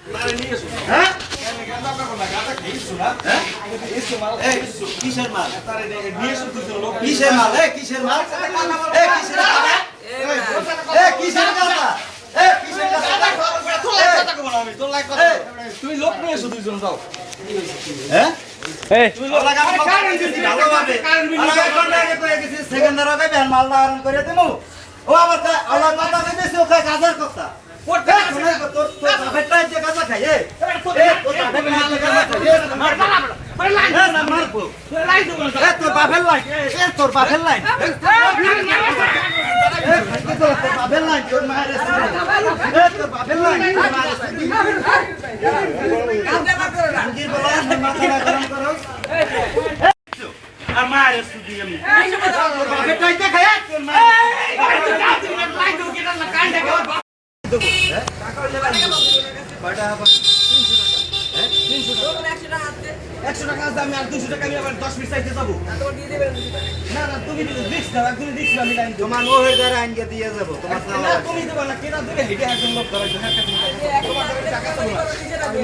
হ্যাঁ কিসের মাল কিসের মাল কিসের মাল কিসের কিসের কথা তুমি লোক নিয়ে এসো দুইজন যাও হ্যাঁ ও আবার কথা কইতেছি ওকে কাজার কথা তোর বাপেরটা যে কাজা খাই তোর বাপের লাইন তোর বাপের লাইন বাপের লাইন তোর মায়ের তোর বাপের লাইন আর মায়ের সুদি আমি বাপের লাইনটা খাই তোর একশো টাকা আছে আমি আর 200 টাকা আমি আবার 10 মিনিট চাইতে যাবো না না তুমি দিস না তুমি দিস না আমি লাইন তোমার নোহের দ্বারা আইনকে দিয়ে যাবো তোমার তুমি দেবো না কেনা দেবে হেঁটে একজন লোক ধরাইছো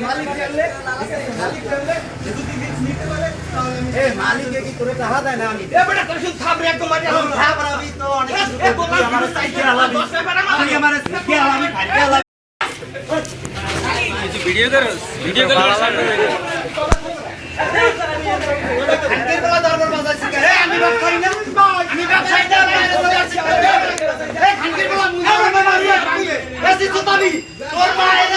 মালিক ফেললে মালিক ফেললে যদি নিতে পারে তাহলে আমি মালিকে কি করে টাকা দেয় না আমি বেটা তোর শুধু থাপড়ে একদম মাটি হালাবো থাপড়াবি তো অনেক কিছু আমার সাইকেল হালাবি তুই আমার সাইকেল হালাবি ফাইকেল হালাবি ভিডিও করো খানকির বলা দরবার বাজাইছি হে আমি বাপ করি না আমি বাপ খাই না এই খানকির বলা মুই মারিয়া এসি তো তাবি তোর মায়ের